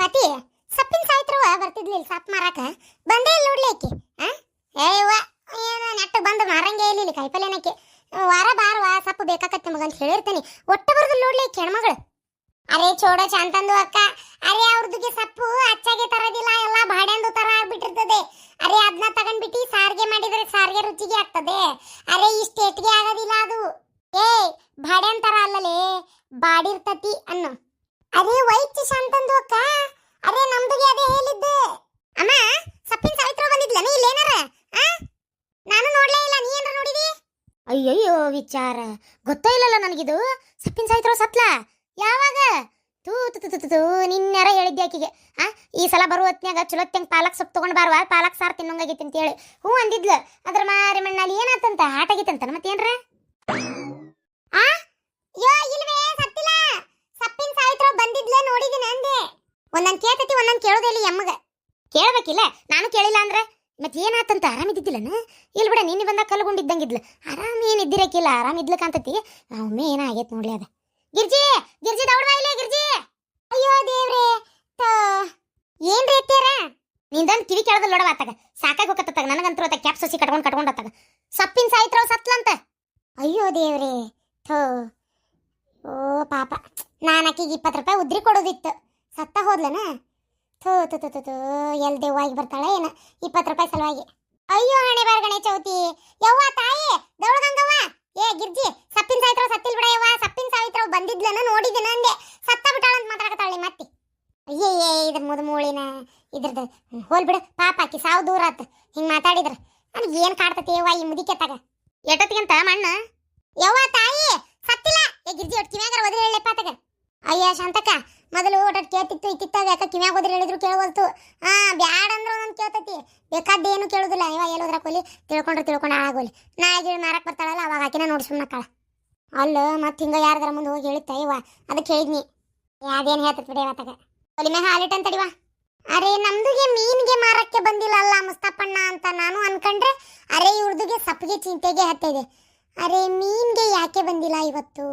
ಪತಿ ಸಪ್ಪಿನ ಸಾಯ್ತ್ರವ ಬರ್ತಿದ್ಲಿಲ್ಲ ಸಪ್ ಮಾರಾಕ ಬಂದೇ ಇಲ್ಲ ನೋಡ್ಲಿ ಆಕಿ ಏಯವ್ವ ಏನು ನೆಟ್ಟ ಬಂದು ಮಾರಂಗೆ ಇಲ್ಲ ಕಾಯಿಪಲ್ಯನಕ್ಕೆ ವಾರ ಬಾರವಾ ಸಪ್ಪು ಬೇಕಾಕತ್ತೆ ನಮಗಂತ ಹೇಳಿರ್ತೀನಿ ಒಟ್ಟ ಬರ್ದಿಲ್ಲ ನೋಡ್ಲಿ ಆಕಿ ಹೆಣ್ಮಗಳು ಅರೆ ಚೋಡೋ ಚಂತಂದು ಅಕ್ಕ ಅರೆ ಅವ್ರದಿಗೆ ಸಪ್ಪು ಅಚ್ಚಾಗೆ ತರೋದಿಲ್ಲ ಎಲ್ಲ ಬಾಡ್ಯಾಂದು ತರ ಆಗ್ಬಿಟ್ಟಿರ್ತದೆ ಅರೆ ಅದನ್ನ ತಗೊಂಡ್ಬಿಟ್ಟು ಸಾರಿಗೆ ಮಾಡಿದ್ರೆ ಸಾರಿಗೆ ರುಚಿಗೆ ಆಗ್ತದೆ ಅರೆ ಇಷ್ಟ ಎಟ್ಗೆ ಆಗೋದಿಲ್ಲ ಅದು ಏ ಬಾಡ್ಯಾನ್ ತರ ಅಲ್ಲಲೇ ಬಾಡಿರ್ತತಿ ಅನ್ನು ಅರೆ ವೈಚ್ ಶಾಂತಂದು ಅಕ್ಕ ಅರೆ ನಮ್ದುಗೆ ಅದೇ ಹೇಳಿದ್ದೆ ಅಮ್ಮ ಸಪ್ಪಿನ ಸಾವಿತ್ರ ಬಂದಿದ್ಲನ ಇಲ್ಲೇನಾರ ನಾನು ನೋಡ್ಲೇ ಇಲ್ಲ ನೀ ಏನಾರ ನೋಡಿದಿ ಅಯ್ಯಯ್ಯೋ ವಿಚಾರ ಗೊತ್ತೇ ಇಲ್ಲಲ್ಲ ನನಗಿದು ಸಪ್ಪಿನ ಸಾವಿತ್ರ ಸತ್ಲ ಯಾವಾಗ ತೂ ತು ತು ನಿನ್ನೆರ ಹೇಳಿದ್ದೆ ಆಕಿಗೆ ಈ ಸಲ ಬರುವ ಹೊತ್ನ್ಯಾಗ ಚುಲೊತ್ತಂಗೆ ಪಾಲಕ್ ಸೊಪ್ಪು ತಗೊಂಡ್ ಬಾರವಾ ಪಾಲಕ್ ಸಾರು ತಿನ್ನಂಗಾಗೈತಿ ಅಂತ ಹೇಳಿ ಹ್ಞೂ ಅಂದಿದ್ಲು ಅದ್ರ ಮಾರಿ ಮಣ್ಣಲ್ಲಿ ಏನಾತಂತ ಹಾಟಾಗಿತ್ತಂತ ಮತ್ತೇನ್ರ ಯೋ ಇಲ್ವೇ ಸತ್ತಿಲ್ಲ ಸಪ್ಪಿನ ಸಾವಿತ್ರ ಬಂದಿದ್ಲ ನೋಡಿದಿನ ಅಂದೆ ಒಂದೊಂದು ಕೇಳ್ತತಿ ಒಂದೊಂದು ಕೇಳೋದೇ ಇಲ್ಲ ಎಮ್ಮಗ ಕೇಳಬೇಕಿಲ್ಲ ನಾನು ಕೇಳಿಲ್ಲ ಅಂದ್ರೆ ಮತ್ತೆ ಏನಾತಂತ ಆರಾಮಿದ್ದಿಲ್ಲನ ಇಲ್ಲಿ ಬಿಡ ನಿನ್ನೆ ಬಂದಾಗ ಕಲ್ಗೊಂಡಿದ್ದಂಗಿದ್ಲು ಆರಾಮ ಏನಿದ್ದಿರಕ್ಕಿಲ್ಲ ಆರಾಮಿದ್ಲ ಕಾಂತತಿ ಒಮ್ಮೆ ಏನಾಗೈತೆ ನೋಡ್ಲಿ ಅದ ಗಿರ್ಜಿ ಗಿರ್ಜಿ ದೌಡ್ವಾ ಇಲ್ಲೇ ಗಿರ್ಜಿ ಅಯ್ಯೋ ದೇವ್ರೇ ಏನ್ರಿ ಎತ್ತೀರ ನಿಂದೊಂದು ಕಿವಿ ಕೇಳದ ನೋಡವ ಆತಾಗ ಸಾಕಾಗಿ ಹೋಗತ್ತಾಗ ನನಗಂತೂ ಅತ್ತ ಕ್ಯಾಪ್ ಸಸಿ ಕಟ್ಕೊಂಡತ್ತಾಗ ಸಪ್ಪಿನ ಸಾಯ್ತ್ರವ್ ಸತ್ಲಂತ ಅಯ್ಯೋ ದೇವ್ರೇ ಥೋ ಓ ಪಾಪ ನಾನು ಆಕಿಗೆ 20 ರೂಪಾಯಿ ಉದ್ರಿ ಕೊಡೋದಿತ್ತು ಸತ್ತ ಹೋದ್ಲನ ಥೋ ತು ತು ತು ಎಲ್ ದೇವಾಗಿ ಬರ್ತಾಳೆ ಏನ 20 ರೂಪಾಯಿ ಸಲುವಾಗಿ ಅಯ್ಯೋ ಹಣೆ ಬಾರ್ ಗಣೇಶ ಚೌತಿ ಯವ್ವ ತಾಯಿ ದೌಳಗಂಗವ್ವ ಏ ಗಿರ್ಜಿ ಸಪ್ಪಿನ ಸಾಯ್ತ್ರವ್ ಸತ್ತಿಲ್ ಬಿಡ ಯವ್ವ ಸಪ್ಪಿನ ಸಾವಿತ್ರವ್ ಬಂದಿದ್ಲನ ನೋಡಿದಿನ ಅಂದೆ ಸತ್ತ ಬಿಟ್ಟಾಳ ಅಂತ ಮಾತಾಡಕತ್ತಾಳೆ ಮತ್ತೆ ಅಯ್ಯಯ್ಯೇ ಇದ್ರ ಮೂಳಿನ ಇದ್ರದ್ದು ಹೋಲ್ ಬಿಡು ಪಾಪ ಆಕಿ ಸಾವು ದೂರ ಆತ ಹಿಂಗೆ ಮಾತಾಡಿದ್ರ ನನಗೆ ಏನು ಕಾಡ್ತತಿ ಯವ್ವ ಈ ಮುದಿಕೆತ್ತಾಗ ಎಷ್ಟೊತ್ತಿಗಂತ ಮಣ್ಣ ಯವ್ವ ತಾಯಿ ಸತ್ತಿಲ್ಲ ಏ ಗಿರ್ಜಿ ಒಟ್ಟು ಕಿವ್ಯಾಗಾರ ಒದ್ರಿ ಹೇಳಪ್ಪ ಆತಗ ಅಯ್ಯ ಶಾಂತಕ್ಕ ಮೊದಲು ಒಟ್ಟು ಕೇಳ್ತಿತ್ತು ಇಕ್ಕಿತ್ತಾಗ ಯಾಕ ಕಿವ್ಯಾಗ ಒದ್ರಿ ಹೇಳಿದ್ರು ಕೇಳವಲ್ತು ಬ್ಯಾಡ ಅಂದ್ರೆ ಒಂದೊಂದು ಕೇಳ್ತತಿ ಬೇಕಾದ್ದೇನು ಕೇಳೋದಿಲ್ಲ ಇವ ಎಲ್ಲೋದ್ರ ಕೊಲಿ ತಿಳ್ಕೊಂಡು ಆಗೋಲಿ ನಾಳೆ ಮಾರಕ್ಕೆ ಬರ್ತಾಳಲ್ಲ ಅವಾಗ ಆಕಿನ ನೋಡಿ ಸುಮ್ಮನಕ್ಕಾಳ ಅಲ್ಲ ಮತ್ತೆ ಹಿಂಗೆ ಯಾರ್ದಾರ ಮುಂದೆ ಹೋಗಿ ಹೇಳಿತ್ತ ಇವ ಅದಕ್ಕೆ ಹೇಳಿದ್ನಿ ಅದೇನು ಹೇಳ್ತತ್ ಬಿಡಿ ಆತಗ ಒಲಿ ಮ್ಯಾಗ ಹಾಲಿಟ್ಟಂತಡಿವ ಅರೆ ನಮ್ದುಗೆ ಮೀನಿಗೆ ಮಾರಕ್ಕೆ ಬಂದಿಲ್ಲ ಅಲ್ಲ ಮುಸ್ತಪ್ಪಣ್ಣ ಅಂತ ನಾನು ಅನ್ಕೊಂಡ್ರೆ ಅರೆ ಇವ್ರದುಗೆ ಸಪ್ಪಿಗೆ ಚಿಂತೆಗೆ ಹತ್ತಿದೆ ಅರೆ ಮೀನ್ಗೆ ಯಾಕೆ ಬಂದಿಲ್ಲ ಇವತ್ತು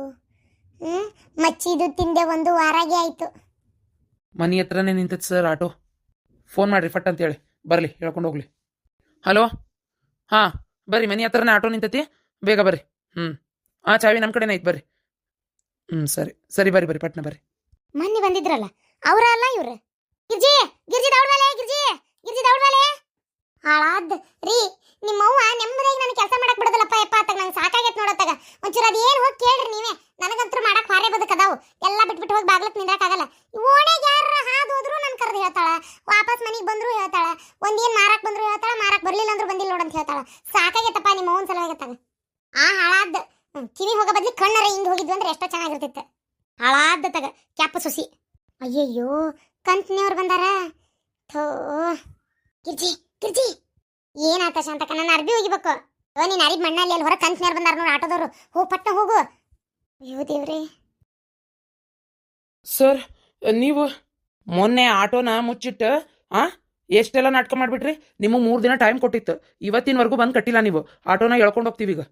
ಮಚ್ಚಿದು ತಿಂದೆ 1 ವಾರಾಗೆ ಆಯ್ತು ಮನೆ ಹತ್ರನೇ ನಿಂತೈತೆ ಸರ್ ಆಟೋ ಫೋನ್ ಮಾಡಿರಿ ಫಟ್ ಅಂತೇಳಿ ಬರಲಿ ಹೇಳ್ಕೊಂಡು ಹೋಗ್ಲಿ ಹಲೋ ಹಾಂ ಬರ್ರಿ ಮನೆ ಹತ್ರನೇ ಆಟೋ ನಿಂತೈತಿ ಬೇಗ ಬರ್ರಿ ಚಾವಿ ನಮ್ಮ ಕಡೆನೇ ಐತೆ ಬರ್ರಿ ಸರಿ ಸರಿ ಬರ್ರಿ ಪಟ್ನ ಬರ್ರಿ ಮೊನ್ನೆ ಬಂದಿದ್ರಲ್ಲ ಅವರ ಅಲ್ಲ ಇವ್ರ ಗಿರ್ಜಿ ಗಿರ್ಜಿ ದೌಡ್ವಾಲೆ ಗಿರ್ಜಿ ದೌಡ್ವಾಲೆ ಹಾಳಾದ್ ರೀ ನಿಮ್ಮವ್ವ ನೆಮ್ಮದಿಯಾಗಿ ನಾನು ಕೆಲಸ ಮಾಡಕ್ ಬಿಡೋದಲ್ಲಪ್ಪ ಯಪ್ಪ ಅತ್ತಾಗ ನಂಗೆ ಸಾಕಾಗೈತೆ ನೋಡತ್ತಾಗ ಒಂಚೂರು ಅದೇನು ಹೋಗಿ ಕೇಳ್ರಿ ನೀವೇ ನನಗಂತೂ ಮಾಡಕ್ ಹಾರೇ ಬದುಕದಾವು ಎಲ್ಲ ಬಿಟ್ಬಿಟ್ಟು ಹೋಗಿ ಬಾಗ್ಲಕ್ ನಿಂದ್ರಾಕಾಗಲ್ಲ ಓಣೆಗೆ ಯಾರ ಹಾದು ಹೋದ್ರು ನನ್ನ ಕರೆದು ಹೇಳ್ತಾಳ ವಾಪಸ್ ಮನೆಗೆ ಬಂದ್ರು ಹೇಳ್ತಾಳ ಒಂದೇನು ಮಾರಕ್ ಬಂದ್ರು ಹೇಳ್ತಾಳ ಮಾರಕ್ ಬರ್ಲಿಲ್ಲ ಅಂದ್ರೂ ಬಂದಿಲ್ಲ ನೋಡಂತ ಹೇಳ್ತಾಳ ಸಾಕಾಗೈತಪ್ಪ ನಿಮ್ಮ ಅವ್ವನ ಸಲುವಾಗತ್ತಾಗ ಹಾಳಾದ್ ಕಿವಿ ಹೋಗೋ ಬದ್ಲಿ ಕಣ್ಣರ ಹಿಂಗೆ ಹೋಗಿದ್ವಿ ಅಂದ್ರೆ ಎಷ್ಟೋ ಚೆನ್ನಾಗಿರ್ತಿತ್ತು ಹಾಳಾದ ತಗ ಕ್ಯಾಪ ಸುಸಿ ಅಯ್ಯಯ್ಯೋ ಕಂತ್ನಿಯವ್ರು ಬಂದಾರ ಥೋ ಗಿರ್ಜಿ ಏನಾತ ಶಾಂತಕ್ಕ ನನ್ನ ಅರ್ಬಿ ಹೋಗಿಬೇಕು ನೀನು ಅರಿಬ್ ಮಣ್ಣಲ್ಲಿ ಅಲ್ಲಿ ಹೊರ ಕಂತ್ನಿಯವ್ರು ಬಂದಾರ ನೋಡಿ ಆಟೋದವ್ರು ಹೋಗಿ ಪಟ್ಟ ಹೋಗು ಅಯ್ಯೋ ದೇವ್ರಿ ಸರ್ ನೀವು ಮೊನ್ನೆ ಆಟೋನ ಮುಚ್ಚಿಟ್ಟು ಎಷ್ಟೆಲ್ಲ ನಾಟಕ ಮಾಡಿಬಿಟ್ರಿ ನಿಮಗೆ 3 ದಿನ ಟೈಮ್ ಕೊಟ್ಟಿತ್ತು ಇವತ್ತಿನವರೆಗೂ ಬಂದು ಕಟ್ಟಿಲ್ಲ ನೀವು ಆಟೋನ ಎಳ್ಕೊಂಡು ಹೋಗ್ತೀವಿ ಈಗ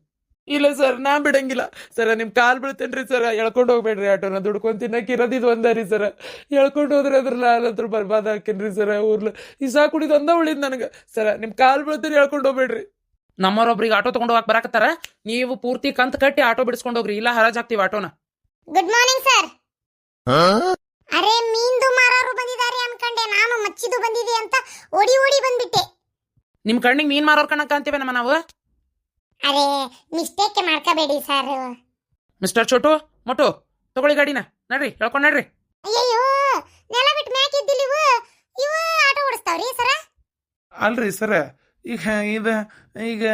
ಇಲ್ಲ ಸರ್ ನಾ ಬಿಡಂಗಿಲ್ಲ ಸರ ನಿಮ್ಮ ಕಾಲು ಬೀಳ್ತೇನ್ರಿ ಸರ್ ಎಳ್ಕೊಂಡು ಹೋಗ್ಬೇಡ್ರಿ ಆಟೋನ ದುಡ್ಕೊಂಡು ತಿನ್ನಕ್ಕೆ ಇರೋದಿದ್ದು ಒಂದರಿ ಸರ್ ಎಳ್ಕೊಂಡು ಹೋದ್ರೆ ಅದ್ರಲ್ಲ ಅದ್ರ ಬರ್ಬಾದ್ ಹಾಕೇನ್ರಿ ಸರ್ ಊರ್ಲ ಇಸಾ ಕುಡಿದು ಒಂದ ಉಳಿದ್ ನನಗೆ ಸರ ನಿಮ್ಮ ಕಾಲು ಬೀಳ್ತೀನಿ ಎಳ್ಕೊಂಡು ಹೋಗ್ಬೇಡ್ರಿ ನಮ್ಮವ್ರೊಬ್ರಿಗೆ ಆಟೋ ತೊಗೊಂಡು ಹೋಗಕ್ಕೆ ಬರಾಕತ್ತಾರ ನೀವು ಪೂರ್ತಿ ಕಂತ್ ಕಟ್ಟಿ ಆಟೋ ಬಿಡಿಸ್ಕೊಂಡು ಹೋಗ್ರಿ ಇಲ್ಲ ಹರಾಜ್ ಹಾಕ್ತೀವಿ ಆಟೋನ ಗುಡ್ ಮಾರ್ನಿಂಗ್ ಸರ್ ಅರೆ ಮೀನ್ದು ಮಾರೋರು ಬಂದಿದ್ದಾರೆ ಅನ್ಕಂಡೆ ನಾನು ಮಚ್ಚಿದು ಬಂದಿದೆ ಅಂತ ಓಡಿ ಬಂದ್ಬಿಟ್ಟೆ ನಿಮ್ಮ ಕಣ್ಣಿಗೆ ಮೀನ್ ಮಾರೋರ್ ಕಣಕ್ಕ ಅಂತೀವಿ ನಮ್ಮ ನಾವು ಅರೆ ಮಿಸ್ಟೇಕ್ ಮಾಡ್ಕೋಬೇಡಿ ಸರ್ ಮಿಸ್ಟರ್ ಚೋಟು ಮೊಟು ತಗೊಳ್ಳಿ ಗಾಡಿನ ನಡ್ರಿ ಹೇಳ್ಕೊಂಡು ನಡ್ರಿ ಅಯ್ಯಯ್ಯೋ ನೆಲ ಬಿಟ್ಟು ಮ್ಯಾಕ್ ಇದ್ದಿಲ್ಲ ಇವು ಆಟೋ ಓಡಿಸ್ತಾವ್ರಿ ಸರ ಅಲ್ರಿ ಸರ ಈಗ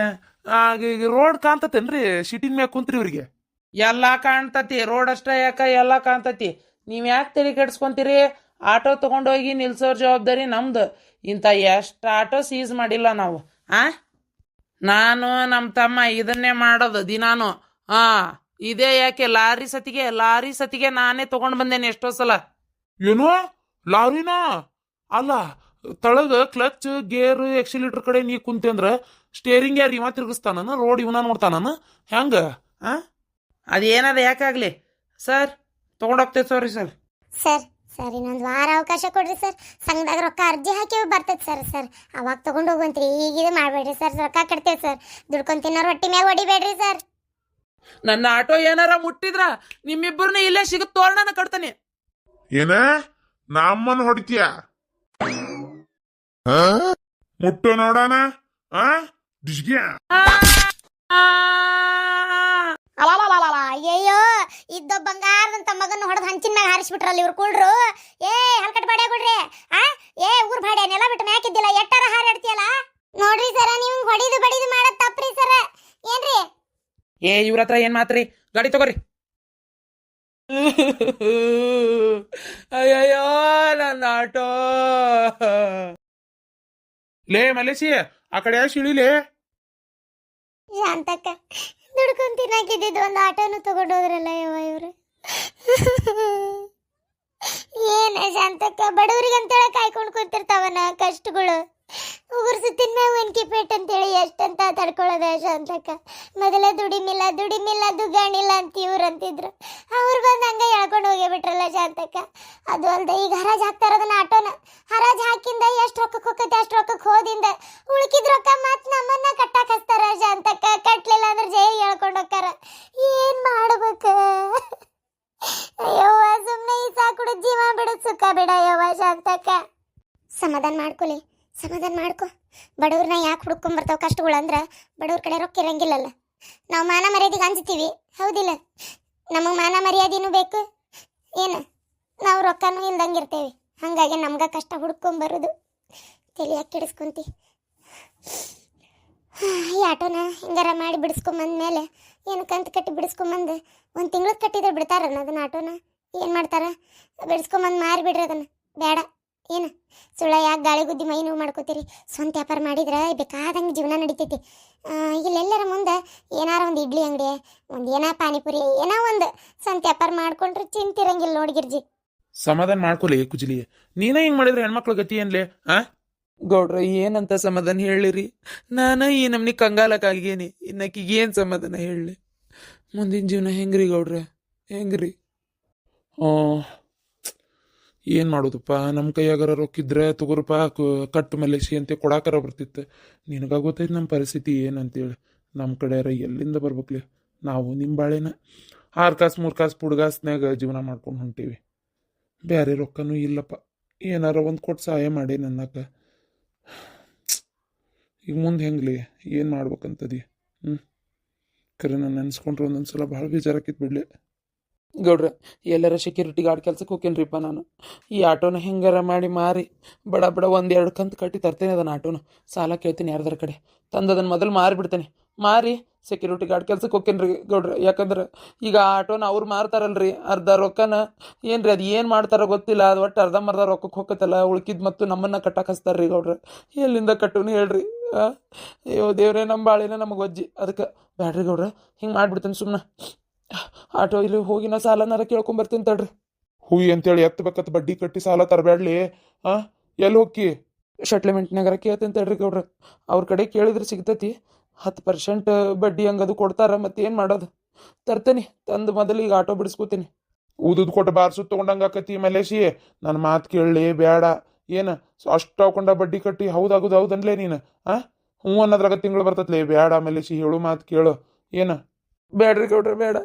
ರೋಡ್ ಕಾಣ್ತತೇನ್ರಿ ಸಿಟಿನ ಮ್ಯಾಗ ಕುಂತ್ರಿ ಇವ್ರಿಗೆ ಎಲ್ಲ ಕಾಣ್ತತಿ ರೋಡ್ ಅಷ್ಟೇ ಯಾಕ ಎಲ್ಲ ಕಾಣ್ತತಿ ನೀವು ಯಾಕೆ ತಲೆ ಕೆಡ್ಸ್ಕೊಂತೀರಿ ಆಟೋ ತಗೊಂಡೋಗಿ ನಿಲ್ಸೋರ್ ಜವಾಬ್ದಾರಿ ನಮ್ದು ಇಂಥ ಎಷ್ಟು ಆಟೋ ಸೀಸ್ ಮಾಡಿಲ್ಲ ನಾವು ನಾನು ನಮ್ಮ ತಮ್ಮ ಇದನ್ನೇ ಮಾಡೋದು ದಿನಾನು ಇದೇ ಯಾಕೆ ಲಾರಿ ಸತಿಗೆ ನಾನೇ ತಗೊಂಡು ಬಂದೇನೆ ಎಷ್ಟೋ ಸಲ ಏನೋ ಲಾರಿನಾ ಅಲ್ಲ ತಳಗ ಕ್ಲಚ್ ಗೇರ್ ಎಕ್ಸಿಲೇಟರ್ ಕಡೆ ನೀ ಕುಂತೆ ಅಂದ್ರ ಸ್ಟೇರಿಂಗ್ ಯಾರು ಇವ ತಿರ್ಗಿಸ್ತಾನ ರೋಡ್ ಇವನ ನೋಡ್ತಾನ ಹೆಂಗ ಅದೇನದ ಯಾಕಾಗ್ಲಿ ಸರ್ ತಗೊಂಡೋಗ್ತೇವೆ ಸರ್ ಸರ್ ಸರ್ ಇನ್ನೊಂದು ವಾರ ಅವಕಾಶ ಕೊಡ್ರಿ ಸರ್. ಸಂಘದಾಗ ರೊಕ್ಕ ಅರ್ಜಿ ಹಾಕಿ ಬರ್ತೈತೆ ಸರ್ ಅವಾಗ ತಗೊಂಡು ಹೋಗುವಂತ್ರಿ. ಈಗ ಇದು ಮಾಡಬೇಡ್ರಿ ಸರ್, ರೊಕ್ಕ ಕಟ್ತೇವೆ ಸರ್. ದುಡ್ಕೊಂಡು ತಿನ್ನೋರು ಹೊಟ್ಟಿ ಮ್ಯಾಗ ಹೊಡಿಬೇಡ್ರಿ ಸರ್. ನನ್ನ ಆಟೋ ಏನಾರ ಮುಟ್ಟಿದ್ರ ನಿಮ್ಮಿಬ್ಬರನ್ನ ಇಲ್ಲೇ ಸಿಗತ್ ತೋರಣನ ಕಟ್ತಾನೆ. ಏನ ನಮ್ಮನ್ ಹೊಡಿತೀಯ? ಮುಟ್ಟು ನೋಡೋಣ. ಡಿಸ್ಗ್ಯಾ ಅಲಲಲಲ, ಅಯ್ಯಯ್ಯೋ ಇದ್ದ ಬಂಗಾರದಂತ ಮಗನ ಹೊಡೆದು ಹಂಚಿನ ಮ್ಯಾಗ ಹಾರಿಸ್ಬಿಟ್ರಲ್ಲ ಇವ್ರು ಕುಳ್ರು. ಹಲ್ಕಟ್ ಬಾಡ್ಯ ಕೊಡ್ರಿ. ಊರ್ ಬಾಡ್ಯ ನೆಲ ಬಿಟ್ಟು ಮ್ಯಾಕಿದ್ದಿಲ್ಲ, ಎಟ್ಟಾರ ಹಾರಾಡ್ತಿಯಲ್ಲ. ನೋಡ್ರಿ ಸರ, ನೀವು ಹೊಡಿದು ಬಡಿದು ಮಾಡೋದ್ ತಪ್ಪ್ರಿ ಸರ. ಏನ್ರಿ ಇವ್ರ ಹತ್ರ ಏನ್ ಮಾತ್ರಿ? ಗಾಡಿ ತಗೋರಿ. ಅಯ್ಯಯ್ಯೋ ನನ್ನ ಆಟೋ. ಲೇ ಮಲೇಶಿ, ಆ ಕಡೆ ಶಿಳಿಲೇ. ಶಾಂತಕ್ಕ ದುಡ್ಕೊಂಡ್ ತಿನ್ನಾಕಿದ್ದು ಒಂದು ಆಟೋನು ತಗೊಂಡೋದ್ರಲ್ಲ ಯವ್ವ ಇವ್ರು. ಏನ ಶಾಂತಕ್ಕ, ಬಡವರಿಗೆ ಅಂತೇಳಿ ಕಾಯ್ಕೊಂಡು ಕೂತಿರ್ತಾವನ ಕಷ್ಟಗಳು. ಉಗುರ್ಸು ತಿನ್ಮ್ಯಾಗ ವೆಂಕಿಪೇಟ್ ಅಂತೇಳಿ ಎಷ್ಟಂತ ತಡ್ಕೊಳ್ಳೋದ ಶಾಂತಕ್ಕ. ಮೊದಲೇ ದುಡಿಮಿಲ್ಲ ದುಗ್ಗಾಣಿಲ್ಲ ಅಂತ ಇವ್ರು ಅಂತಿದ್ರು. ಅವ್ರು ಬಂದು ಹಂಗ ಹೇಳ್ಕೊಂಡು ಹೋಗೇ ಬಿಟ್ರಲ್ಲ ಶಾಂತಕ್ಕ. ಅದು ಅಲ್ದೆ ಈಗ ಹರಾಜ್ ಹಾಕ್ತಾ ಇರೋದನ್ನ ಆಟೋನ ಹರಾಜ್ ಹಾಕಿಂದ ಎಷ್ಟು ರೊಕ್ಕಕ್ಕೆ ಹೋಗತ್ತೆ ಅಷ್ಟು ರೊಕ್ಕಕ್ಕೆ ಹೋದಿಂದ ಉಳ್ಕಿದ್ ರೊಕ್ಕ ಮತ್ ನಮ್ಮನ್ನ ಕಟ್ಟಾಕ್ ಹಚ್ತಾರ ಶಾಂತಕ್ಕ. ಕಟ್ಲಿಲ್ಲ ಅಂದ್ರೆ ಜೈಲ್ ಹೇಳ್ಕೊಂಡು ಹೋಗ್ತಾರ. ಏನ್ ಮಾಡ್ಬೇಕ ಅಯ್ಯವ್ವ? ಸುಮ್ನೆ ಈ ಸಾಕುಡು ಜೀವ ಬಿಡು, ಸುಖ ಬಿಡ ಯವ್ವ ಶಾಂತಕ್ಕ. ಸಮಾಧಾನ ಮಾಡ್ಕೊಲಿ, ಸಮಾಧಾನ ಮಾಡ್ಕೊ. ಬಡವ್ರನ್ನ ಯಾಕೆ ಹುಡ್ಕೊಂಡ್ ಬರ್ತಾವ ಕಷ್ಟಗಳು ಅಂದ್ರೆ ಬಡವ್ರ ಕಡೆ ರೊಕ್ಕ ಇರಂಗಿಲ್ಲಲ್ಲ. ನಾವು ಮಾನ ಮರ್ಯಾದೆಗೆ ಅಂಜ್ತೀವಿ, ಹೌದಿಲ್ಲ? ನಮಗೆ ಮಾನ ಮರ್ಯಾದೆನೂ ಬೇಕು, ಏನು ನಾವು ರೊಕ್ಕನೂ ಇಲ್ದಂಗಿರ್ತೇವೆ. ಹಾಗಾಗಿ ನಮ್ಗೆ ಕಷ್ಟ ಹುಡ್ಕೊಂಬರೋದು ತಲೆ ಯಾಕೆ ಕೆಡಿಸ್ಕೊಂತಿ? ಈ ಆಟೋನ ಹಿಂಗಾರ ಮಾಡಿ ಬಿಡಿಸ್ಕೊಂಬಂದ್ಮೇಲೆ ಏನು ಕಂತು ಕಟ್ಟಿ ಬಿಡಿಸ್ಕೊಂಬಂದು ಒಂದು ತಿಂಗ್ಳು ಕಟ್ಟಿದ್ರೆ ಬಿಡ್ತಾರನ್ನ ಅದನ್ನ ಆಟೋನ? ಏನು ಮಾಡ್ತಾರ? ಬಿಡಿಸ್ಕೊಂಬಂದು ಮಾರಿಬಿಡ್ರಿ ಅದನ್ನು. ಬೇಡ, ಏನು ಸುಳ್ಳ ಯಾಕೆ ಗಾಳಿ ಗುದ್ದಿ ಮೈ ನೋವು ಮಾಡ್ಕೋತೀರಿ? ಸ್ವಂತ ವ್ಯಾಪಾರ ಮಾಡಿದ್ರೆ ಬೇಕಾದಂಗೆ ಜೀವನ ನಡಿತೈತಿ. ಇಲ್ಲೆಲ್ಲರ ಮುಂದೆ ಏನಾರ ಒಂದು ಇಡ್ಲಿ ಅಂಗಡಿ, ಒಂದು ಏನೋ ಪಾನಿಪುರಿ, ಏನೋ ಒಂದು ಸ್ವಂತ ವ್ಯಾಪಾರ ಮಾಡ್ಕೊಂಡ್ರೆ ಚಿಂತಿರಂಗಿಲ್ಲ ನೋಡಿ ಗಿರ್ಜಿ. ಸಮಾಧಾನ ಮಾಡ್ಕೊಲಿ ಕುಜಲಿ. ನೀನೇ ಹಿಂಗ್ ಮಾಡಿದ್ರೆ ಹೆಣ್ಮಕ್ಳ ಗತಿ ಏನ್ಲೇ? ಗೌಡ್ರ ಏನಂತ ಸಮಾಧಾನ ಹೇಳಿರಿ? ನಾನು ಈ ನಮ್ನಿ ಕಂಗಾಲಕ್ಕಾಗೇನಿ, ಇನ್ನಕ್ಕಿಗೆ ಏನು ಸಮಾಧಾನ ಹೇಳಲಿ? ಮುಂದಿನ ಜೀವನ ಹೆಂಗ್ರಿ ಗೌಡ್ರ, ಹೆಂಗ್ರಿ? ಏನ್ ಮಾಡೋದಪ್ಪ, ನಮ್ಮ ಕೈಯಾಗಾರ ರೊಕ್ಕಿದ್ರೆ ತಗೋರಪ್ಪ ಕಟ್ಟು ಮಲೇಶಿ ಅಂತ ಕೊಡಾಕರ ಬರ್ತಿತ್ತು. ನಿನಗ ಗೊತ್ತೈತಿ ನಮ್ಮ ಪರಿಸ್ಥಿತಿ ಏನಂತೇಳಿ. ನಮ್ಮ ಕಡೆಯಾರ ಎಲ್ಲಿಂದ ಬರ್ಬೇಕ್ಲಿ? ನಾವು ನಿಮ್ಮ ಬಾಳೆನ 6 ಕಾಸು 3 ಕಾಸು ಪುಡ್ಗಾಸ್ನಾಗ ಜೀವನ ಮಾಡ್ಕೊಂಡು ಹೊಂಟೀವಿ. ಬೇರೆ ರೊಕ್ಕನೂ ಇಲ್ಲಪ್ಪ. ಏನಾರ ಒಂದು ಕೊಟ್ಟು ಸಹಾಯ ಮಾಡಿ ನನ್ನಕ್ಕ. ಈಗ ಮುಂದೆ ಹೆಂಗ್ಲಿ? ಏನು ಮಾಡ್ಬೇಕಂತದಿ? ಕರೆ ನಾನು ನೆನ್ಸ್ಕೊಂಡ್ರೆ ಒಂದೊಂದ್ಸಲ ಭಾಳ ಬೇಜಾರಾಕಿತ್ತು ಬಿಡ್ಲಿ. ಗೌಡ್ರ, ಎಲ್ಲರ ಸೆಕ್ಯೂರಿಟಿ ಗಾರ್ಡ್ ಕೆಲ್ಸಕ್ಕೆ ಹೋಗ್ತೇನ್ರಿಪ್ಪ ನಾನು. ಈ ಆಟೋನ ಹೆಂಗಾರ ಮಾಡಿ ಮಾರಿ ಬಡ 1-2 ಕಂತು ಕಟ್ಟಿ ತರ್ತೇನೆ ಅದನ್ನ. ಆಟೋನ ಸಾಲ ಕೇಳ್ತೀನಿ ಯಾರ್ದಾರ ಕಡೆ ತಂದು ಅದನ್ನು ಮೊದಲು ಮಾರಿಬಿಡ್ತೇನೆ. ಮಾರಿ ಸೆಕ್ಯೂರಿಟಿ ಗಾರ್ಡ್ ಕೆಲ್ಸಕ್ಕೆ ಹೋಗ್ತೇನ್ರಿ ಗೌಡ್ರ. ಯಾಕಂದ್ರೆ ಈಗ ಆಟೋನ ಅವ್ರು ಮಾರ್ತಾರಲ್ರಿ, ಅರ್ಧ ರೊಕ್ಕನ ಏನ್ರಿ ಅದು ಏನು ಮಾಡ್ತಾರೋ ಗೊತ್ತಿಲ್ಲ. ಅದು ಒಟ್ಟು ಅರ್ಧಂಬರ್ಧ ರೊಕ್ಕಕ್ಕೆ ಹೋಗತ್ತಲ್ಲ, ಉಳ್ಕಿದ್ ಮತ್ತು ನಮ್ಮನ್ನು ಕಟ್ಟಕ್ಕೆ ಹಚ್ತಾರ್ರಿ ಗೌಡ್ರ. ಎಲ್ಲಿಂದ ಕಟ್ಟುನು ಹೇಳ್ರಿ? ಅಯ್ಯೋ ದೇವ್ರೇ, ನಮ್ಮ ಬಾಳಿನ ನಮಗೆ ಒಜ್ಜಿ. ಅದಕ್ಕೆ ಬ್ಯಾಡ್ರಿ ಗೌಡ್ರ, ಹಿಂಗೆ ಮಾಡಿಬಿಡ್ತೇನೆ ಸುಮ್ಮನೆ. ಆಟೋ ಇಲ್ಲಿ ಹೋಗಿ ನಾ ಸಾಲನಾರ ಕೇಳ್ಕೊಂಬರ್ತೀನಿ ತಡ್ರಿ. ಹೂಯಿ ಅಂತೇಳಿ ಎತ್ತಬೇಕತ್ತ ಬಡ್ಡಿ ಕಟ್ಟಿ ಸಾಲ ತರಬೇಡ್ಲಿ. ಎಲ್ಲಿ ಹೋಗಿ? ಸೆಟ್ಲ್ಮೆಂಟ್ನಾಗಾರ ಕೇಳ್ತೇನೆ ತಡ್ರಿ ಗೌಡ್ರ. ಅವ್ರ ಕಡೆ ಕೇಳಿದ್ರೆ ಸಿಗ್ತೈತಿ. 10% ಬಡ್ಡಿ ಹಂಗದು ಕೊಡ್ತಾರ. ಮತ್ತೇನು ಮಾಡೋದು? ತರ್ತೇನೆ, ತಂದು ಮೊದಲು ಈಗ ಆಟೋ ಬಿಡಿಸ್ಕೋತೀನಿ. ಊದುದ್ ಕೊಟ್ಟು ಬಾರ್ಸು ತೊಗೊಂಡಂಗೆ ಆಕತಿ ಮಲೇಶಿ. ನನ್ನ ಮಾತು ಕೇಳಲಿ ಬೇಡ. ಏನು ಅಷ್ಟು ಹಾಕೊಂಡ ಬಡ್ಡಿ ಕಟ್ಟಿ ಹೌದಾಗುದು ಹೌದನ್ಲೇ ನೀನು? ಹ್ಞೂ ಅನ್ನೋದ್ರಾಗ ತಿಂಗಳು ಬರ್ತತ್ಲೇ. ಬೇಡ ಮಲೇಶಿ, ಹೇಳು ಮಾತು ಕೇಳು. ಏನು? ಬೇಡ್ರಿ ಗೌಡ್ರ, ಬೇಡ.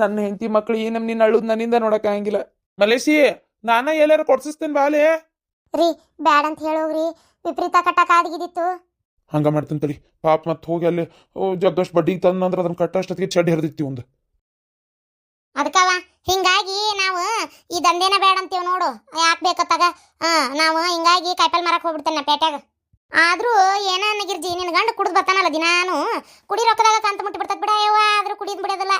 ನನ್ನ ಹೆಂಡತಿ ಮಕ್ಳು ಈ ನಮ್ನಿ ಅಳುದು ನನ್ನಿಂದ ನೋಡೋಕ್ಕಾಗಿಲ್ಲ. ಮಲೇಶಿ, ನಾನ ಎಲ್ಲಾರ ಕೊಡ್ಸಿಸ್ತೇನೆ ಬಾಲೆ. ರೀ ಬ್ಯಾಡ ಅಂತ ಹೇಳೋಗ್ರಿ, ವಿಪರೀತ ಕಟ್ಟಕ್ಕೆ ಆಗಿದ್ದಿತ್ತು. ಹಂಗ ಮಾಡ್ತೀನಿ ತಡಿ. ಪಾಪ ಮತ್ತೆ ಹೋಗಿ ಅಲ್ಲಿ ಜಗ್ಗಷ್ಟು ಬಡ್ಡಿಗೆ ತಂದಂದ್ರೆ ಅದನ್ನ ಕಟ್ಟೋಷ್ಟೊತ್ತಿಗೆ ಚಡ್ಡಿ ಹರಿದಿತ್ತಿ ಒಂದು. ಅದಕ್ಕವ ಹಿಂಗಾಗಿ ನಾವು ಈ ದಂಧೆನ ಬೇಡ ಅಂತೀವಿ ನೋಡು. ಯಾಕೆ ಬೇಕತ್ತಾಗ ನಾವು ಹಿಂಗಾಗಿ ಕಾಯಿಪಲ್ಲೆ ಮಾರಕ್ಕೆ ಹೋಗ್ಬಿಡ್ತೇನೆ ನಾ ಪೇಟ್ಯಾಗ. ಆದ್ರೂ ಏನ ಗಿರ್ಜಿ, ನಿನ್ ಗಂಡ ಕುಡ್ದು ಬರ್ತಾನಲ್ಲ ದಿನಾನು, ಕುಡಿ ರೊಕ್ಕದಾಗ ಕಂತ ಮುಟ್ಟಿ ಬಿಡ್ತದ ಬಿಡ ಯವ್ವ. ಆದ್ರೂ ಕುಡಿದ್ ಬಿಡೋದಲ್ಲ.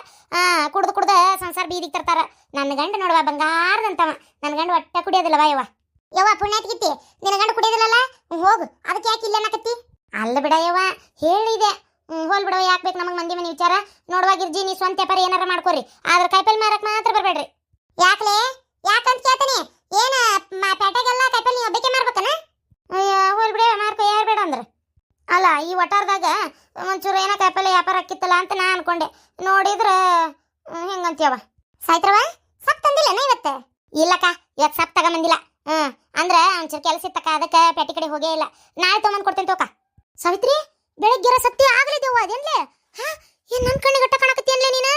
ಕುಡ್ದ ಸಂಸಾರ ಬೀದಿಗೆ ತರ್ತಾರ. ನನ್ನ ಗಂಡ ನೋಡುವ ಬಂಗಾರದಂತವ. ನನ್ನ ಗಂಡ ಒಟ್ಟೆ ಕುಡಿಯೋದಿಲ್ಲವ ಯವ್ವ. ಯವ್ವ ಪುಣ್ಯಾತ್ಗಿತ್ತಿ, ನಿನ್ನ ಗಂಡ ಕುಡಿಯೋದಿಲ್ಲಲ್ಲ? ಹೋಗು, ಅದಕ್ಕೆ ಯಾಕೆ ಇಲ್ಲ ಅನ್ನಕತ್ತಿ? ಅಲ್ಲ ಬಿಡ ಯವ್ವ, ಹೇಳಿದೆ. ಹೋಲ್ ಬಿಡವ, ಯಾಕೆ ಬೇಕು ನಮಗೆ ಮಂದಿ ಮನೆ ವಿಚಾರ? ನೋಡುವ ಗಿರ್ಜಿ, ನೀ ಸ್ವಂತ ವ್ಯಾಪಾರ ಏನಾರ ಮಾಡ್ಕೋರಿ, ಆದ್ರೆ ಕಾಯಿಪಲ್ಲೆ ಮಾರಕ್ ಮಾತ್ರ ಬರ್ಬೇಡ್ರಿ. ಯಾಕಲೇ? ಯಾಕಂತ ಕೇಳ್ತಾನೆ? ಏನ ಪೇಟೆಗೆಲ್ಲ ಕಾಯಿಪಲ್ಲೆ ನೀವು ಒಬ್ಬಕ್ಕೆ ಮಾರ್ಬೇಕನ? ಹೋಲ್ ಬಿಡ, ಮಾರ್ಕೊ, ಯಾರು ಬೇಡ ಅಂದ್ರೆ. ಅಲ್ಲ, ಈ ಒಟ್ಟಾರದಾಗ ಒಂಚೂರು ಏನೋ ಕಾಯಿಪಲ್ಲೆ ವ್ಯಾಪಾರ ಆಕಿತ್ತಲ್ಲ ಅಂತ ನಾ ಅನ್ಕೊಂಡೆ. ನೋಡಿದ್ರ ಹೆಂಗಂತೀಯವ? ಸಾಯ್ತ್ರವ ಸಪ್ ತಂದಿಲ್ಲ ಇವತ್ತು? ಇಲ್ಲಕ್ಕ ಇವತ್ತು ಸಪ್ ತಗೊಂಬಂದಿಲ್ಲ. ಅಂದ್ರೆ ಒಂಚೂರು ಕೆಲಸ ಇತ್ತಕ್ಕ, ಅದಕ್ಕೆ ಪೇಟೆ ಕಡೆ ಹೋಗೇ ಇಲ್ಲ. ನಾಳೆ ತೊಗೊಂಬಂದು ಕೊಡ್ತೇನೆ ತೋಕ. ಸಾವಿತ್ರಿ, ಬೆಳಗ್ಗೆರ ಸತ್ತಿ ಆಗ್ಲಿದ್ದೇವ ಅದೇನ್ಲೆ? ಹಾ, ಏನ್ ನನ್ನ ಕಣ್ಣಿಗೆ ಗಟ್ಟ ಕಾಣಕತ್ತೀಯನ್ಲೆ ನೀನು?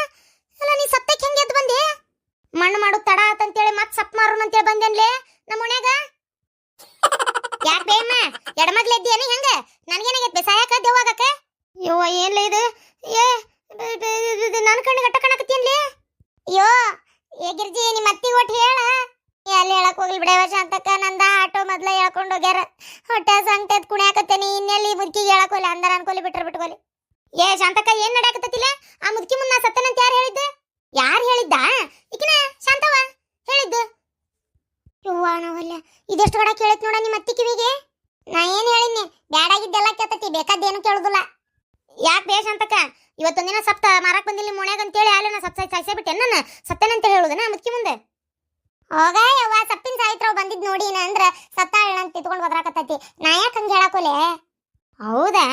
ಅಲ್ಲ, ನೀ ಸತ್ತಕ್ಕೆ ಹೆಂಗೆ ಎದ್ದು ಬಂದೆ? ಮಣ್ಣು ಮಾಡೋದು ತಡ ಆತಂತೇಳಿ ಮತ್ತೆ ಸಪ್ ಮಾರೋಣ ಅಂತೇಳಿ ಬಂದೇನ್ಲೆ ನಮ್ಮ ಮನ್ಯಾಗ. ಯಾಕೆ ಬೇಮ್ಮ ಎಡಮಗ್ಲ ಎದ್ದೀಯನ ಹೆಂಗ? ನನಗೇನಾಗೈತೆ ಸಾಯಕ ದೇವಾಗಕ್ಕ? ಯವ್ವ ಏನ್ಲ ಇದು? ಏ ನನ್ನ ಕಣ್ಣಿಗೆ ಗಟ್ಟ ಕಾಣಕತ್ತೀಯನ್ಲೆ? ಅಯ್ಯೋ ಏ ಗಿರ್ಜಿ, ನಿಮ್ಮ ಅತ್ತಿಗೆ ಒಟ್ಟು ಹೇಳ. ಅಲ್ಲಿ ಹೇಳಕ್ ಹೋಗ್ಲಿ ಬಿಡವ ಶಾಂತಕ್ಕ, ನಂದ ಆಟೋ ಮೊದ್ಲ ಹೇಳ್ಕೊಂಡು ಹೋಗ್ಯಾರ. ಹೊಟ್ಟೆ ಸಂಕಟದ ಕುಣಿಯಾಕತ್ತೇನಿ, ಇನ್ನೆಲ್ಲಿ ಮುದುಕಿಗೆ ಹೇಳಕ್ ಹೋಗ್ಲಿ, ಅಂದಾರ ಅನ್ಕೋಲಿ ಬಿಟ್ಕೋಲಿ. ಏ ಶಾಂತಕ್ಕ, ಏನ್ ನಡೆಯಾಕತ್ತಿಲ್ಲ? ಆ ಮುದುಕಿ ಮುನ್ನ ಸತ್ತನಂತ ಯಾರು ಹೇಳಿದ್ದ? ಯಾರು ಹೇಳಿದ್ದ? ಈಕಿನ ಶಾಂತವ ಹೇಳಿದ್ದು. ಯವ್ವ ನಾವಲ್ಲ, ಇದೆಷ್ಟು ಕಡ ಕೇಳತ್ ನೋಡ ನಿಮ್ಮ ಅತ್ತಿ ಕಿವಿಗೆ. ನಾ ಏನ್ ಹೇಳಿನಿ? ಬ್ಯಾಡಾಗಿದ್ದೆಲ್ಲ ಕೇಳ್ತತಿ, ಬೇಕಾದ್ದೇನು ಕೇಳುದಿಲ್ಲ. ಯಾಕೆ ಬೇ ಶಾಂತಕ್ಕ, ಇವತ್ತೊಂದಿನ ಸಪ್ತ ಮಾರಕ್ ಬಂದಿಲ್ಲ ಮೋಣ್ಯಾಗ ಅಂತೇಳಿ ಆಲೆ ನಾ ಸತ್ತ ಸಾಯ್ಸೇ ಬಿಟ್ಟೆ ನನ್ನ ಸತ್ತೇನಂತ ಹೇಳುದನ ಮುದುಕಿ ಮುಂದೆ? ಹೋಗ ಯವ್ವ, ಸಪ್ಪಿನ ಸಾಯಿತ್ರವ್ ಬಂದಿದ್ ನೋಡಿ ಅಂದ್ರ ಸತ್ತಾಳ ಅಂತ ತಿತ್ಕೊಂಡು ಬದ್ರಾಕತ್ತೈತಿ. ನಾ ಯಾಕೆ ಹಂಗೆ ಹೇಳಕೋಲೆ? ಹೌದಾ?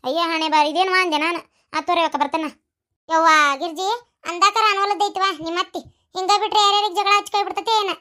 ಅಯ್ಯ ಹಣೆ ಬಾರಿ, ಇದೇನು ಅಂದೆ ನಾನು. ತೋರಿಬೇಕ ಬರ್ತೇನ. ಯವ್ವ ಗಿರ್ಜಿ, ಅಂದಾಕರ ಅನೋಲದ್ದೈತಿವ ನಿಮ್ಮತ್ತಿ. ಹಿಂಗ ಬಿಟ್ರೆ ಯಾರ್ಯಾರಿಗೆ ಜಗಳ ಹಚ್ಕೈ ಬಿಡ್ತತೆ ಏನ?